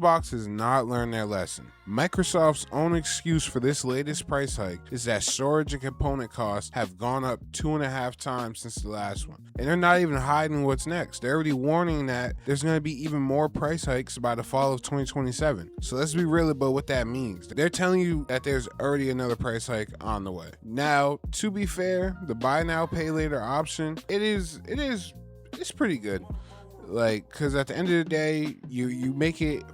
Xbox has not learned their lesson. Microsoft's own excuse for this latest price hike is that storage and component costs have gone up 2.5 times since the last one. And they're not even hiding what's next. They're already warning that there's going to be even more price hikes by the fall of 2027. So let's be real about what that means. They're telling you that there's already another price hike on the way. Now, to be fair, the buy now, pay later option, it's pretty good. Like, because at the end of the day, you make it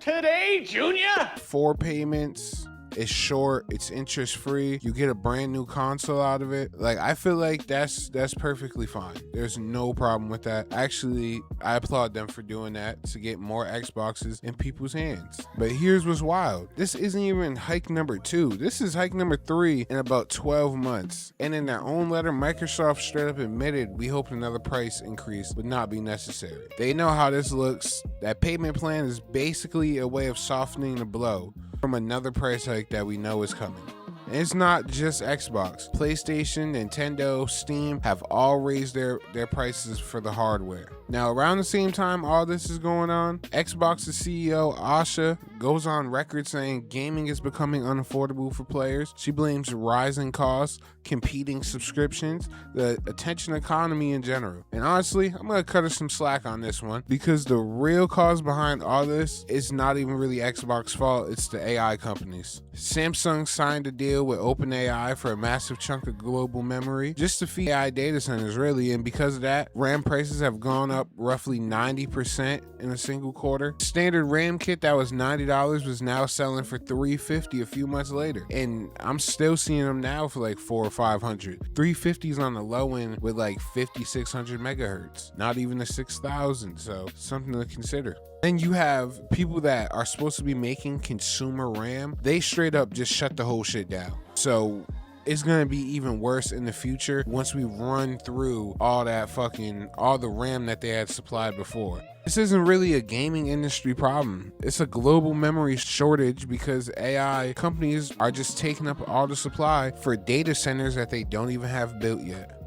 Today, Junior? 4 payments. It's short, it's interest free. You get a brand new console out of it. Like, I feel like that's perfectly fine. There's no problem with that. Actually, I applaud them for doing that to get more Xboxes in people's hands. But here's what's wild. This isn't even hike number 2. This is hike number 3 in about 12 months. And in their own letter, Microsoft straight up admitted we hope another price increase would not be necessary. They know how this looks. That payment plan is basically a way of softening the blow from another price hike that we know is coming. And it's not just Xbox. PlayStation, Nintendo, Steam have all raised their prices for the hardware. Now, around the same time all this is going on, Xbox's CEO Asha goes on record saying gaming is becoming unaffordable for players. She blames rising costs, competing subscriptions, the attention economy in general. And honestly, I'm gonna cut her some slack on this one, because the real cause behind all this is not even really Xbox's fault, it's the AI companies. Samsung signed a deal with OpenAI for a massive chunk of global memory just to feed AI data centers, really, and because of that, RAM prices have gone up roughly 90% in a single quarter. Standard RAM kit that was $90 was now selling for $350 a few months later, and I'm still seeing them now for like $400 or $500. 350s on the low end with like 5600 megahertz, not even the 6000, so something to consider. Then you have people that are supposed to be making consumer RAM, they straight up just shut the whole shit down. So it's gonna be even worse in the future once we run through all the RAM that they had supplied before. This isn't really a gaming industry problem. It's a global memory shortage because AI companies are just taking up all the supply for data centers that they don't even have built yet.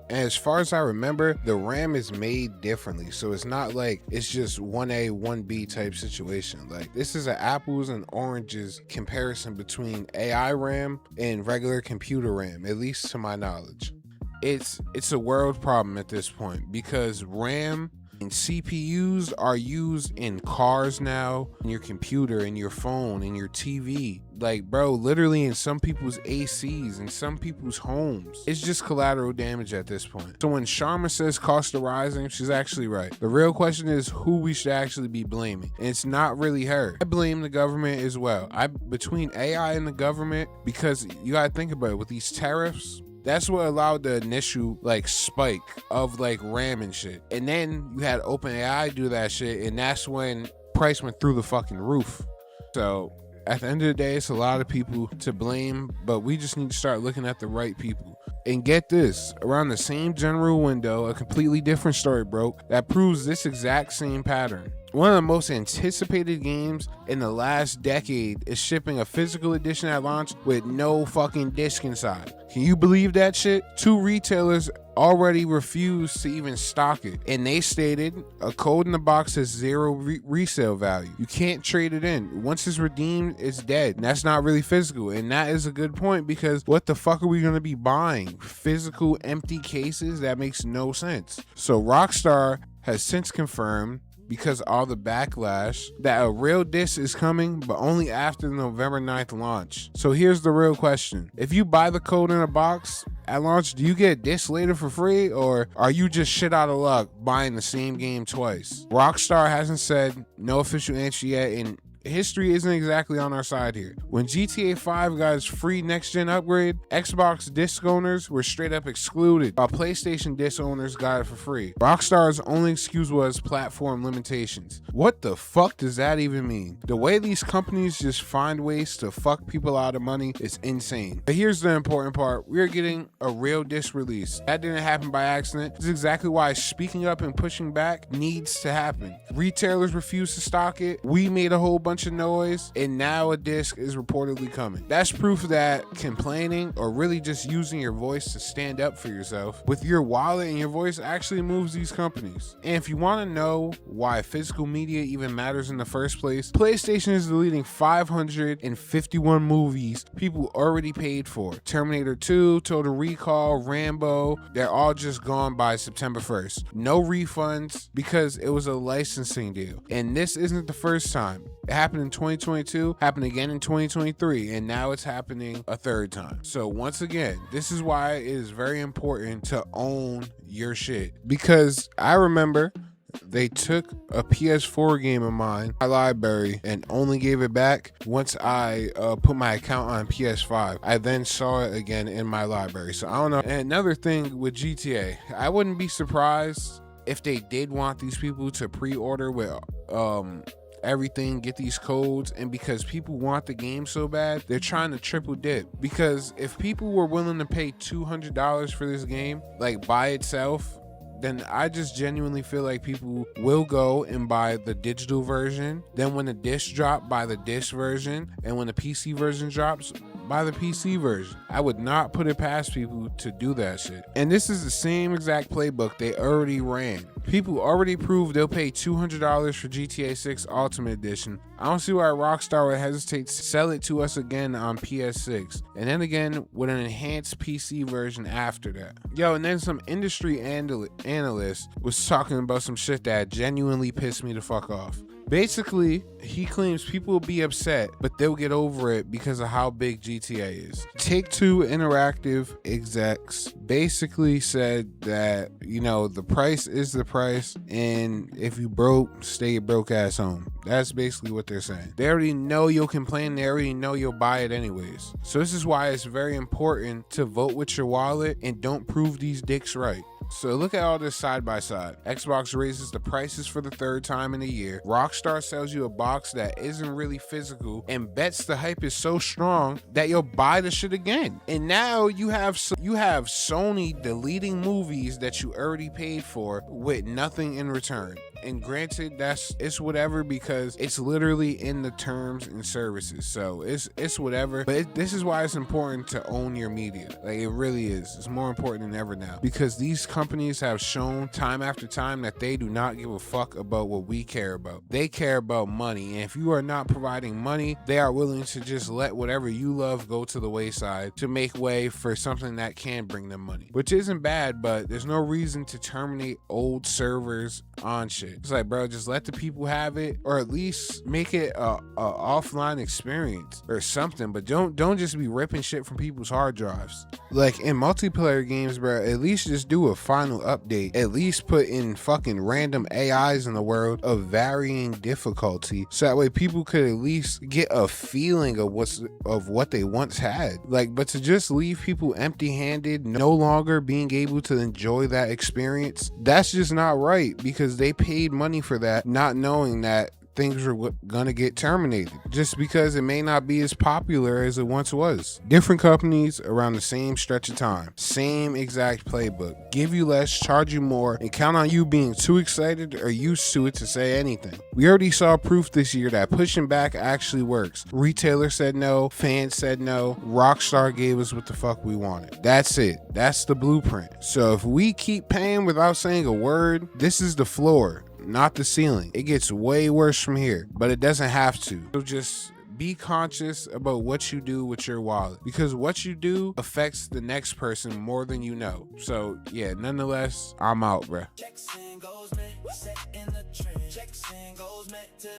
And as far as I remember, the RAM is made differently. So it's not like it's just 1A, 1B type situation. Like, this is an apples and oranges comparison between AI RAM and regular computer RAM, at least to my knowledge. It's a world problem at this point, because RAM and CPUs are used in cars now, in your computer, in your phone, in your TV. Like, bro, literally in some people's ACs, in some people's homes. It's just collateral damage at this point. So when Sharma says costs are rising, she's actually right. The real question is who we should actually be blaming. And it's not really her. I blame the government as well. Between AI and the government, because you gotta think about it, with these tariffs, that's what allowed the initial spike of RAM and shit. And then you had OpenAI do that shit, and that's when price went through the fucking roof. So at the end of the day, it's a lot of people to blame, but we just need to start looking at the right people. And get this, around the same general window, a completely different story broke that proves this exact same pattern. One of the most anticipated games in the last decade is shipping a physical edition at launch with no fucking disc inside. Can you believe that shit? 2 retailers already refused to even stock it, and they stated a code in the box has 0 resale value. You can't trade it in. Once it's redeemed, it's dead. And that's not really physical, and that is a good point, because what the fuck are we gonna be buying? Physical empty cases? That makes no sense. So Rockstar has since confirmed, because all the backlash, that a real disc is coming, but only after the November 9th launch. So here's the real question. If you buy the code in a box at launch, do you get a disc later for free, or are you just shit out of luck buying the same game twice? Rockstar hasn't said, no official answer yet, and history isn't exactly on our side here. When GTA 5 got its free next-gen upgrade, Xbox disc owners were straight up excluded, while PlayStation disc owners got it for free. Rockstar's only excuse was platform limitations. What the fuck does that even mean? The way these companies just find ways to fuck people out of money is insane. But here's the important part. We're getting a real disc release. That didn't happen by accident. This is exactly why speaking up and pushing back needs to happen. Retailers refuse to stock it. We made a whole bunch bunch of noise, and now a disc is reportedly coming. That's proof that complaining or really just using your voice to stand up for yourself with your wallet and your voice actually moves these companies. And if you want to know why physical media even matters in the first place, PlayStation is deleting 551 movies people already paid for. Terminator 2, Total Recall, Rambo, they're all just gone by September 1st. No refunds because it was a licensing deal. And this isn't the first time. It happened in 2022, happened again in 2023, and now it's happening a third time. So once again, this is why it is very important to own your shit. Because I remember they took a PS4 game of mine, my library, and only gave it back once I put my account on PS5. I then saw it again in my library. So I don't know. And another thing with GTA, I wouldn't be surprised if they did want these people to pre-order with everything, get these codes, and because people want the game so bad, they're trying to triple dip. Because if people were willing to pay $200 for this game, like by itself, then I just genuinely feel like people will go and buy the digital version. Then when the disc drop, buy the disc version. And when the PC version drops, buy the PC version. I would not put it past people to do that shit. And this is the same exact playbook they already ran. People already proved they'll pay $200 for GTA 6 Ultimate Edition. I don't see why Rockstar would hesitate to sell it to us again on PS6. And then again with an enhanced PC version after that. Yo, and then some industry analyst was talking about some shit that genuinely pissed me the fuck off. Basically, he claims people will be upset, but they'll get over it because of how big GTA is. Take-Two Interactive execs basically said that, you know, the price is the price, and if you broke, stay your broke ass home. That's basically what they're saying. They already know you'll complain, they already know you'll buy it anyways. So this is why it's very important to vote with your wallet and don't prove these dicks right. So look at all this side by side. Xbox raises the prices for the third time in a year. Rockstar sells you a box that isn't really physical and bets the hype is so strong that you'll buy the shit again. And now you have Sony deleting movies that you already paid for with nothing in return. And granted, it's whatever because it's literally in the terms and services. So it's whatever. But this is why it's important to own your media. Like, it really is. It's more important than ever now because these companies have shown time after time that they do not give a fuck about what we care about. They care about money. And if you are not providing money, they are willing to just let whatever you love go to the wayside to make way for something that can bring them money, which isn't bad, but there's no reason to terminate old servers on shit. It's like, bro, just let the people have it, or at least make it a offline experience or something. But don't just be ripping shit from people's hard drives. Like in multiplayer games, bro, at least just do a final update. At least put in fucking random AIs in the world of varying difficulty, so that way people could at least get a feeling of what they once had. Like, but to just leave people empty-handed, no longer being able to enjoy that experience, that's just not right because they paid money for that, not knowing that things were gonna get terminated just because it may not be as popular as it once was. Different companies around the same stretch of time, same exact playbook, give you less, charge you more, and count on you being too excited or used to it to say anything. We already saw proof this year that pushing back actually works. Retailer said no, fans said no, Rockstar gave us what the fuck we wanted. That's it. That's the blueprint. So if we keep paying without saying a word, this is the floor, not the ceiling. It gets way worse from here, but it doesn't have to. So just be conscious about what you do with your wallet, because what you do affects the next person more than you know. So yeah, nonetheless, I'm out, bruh.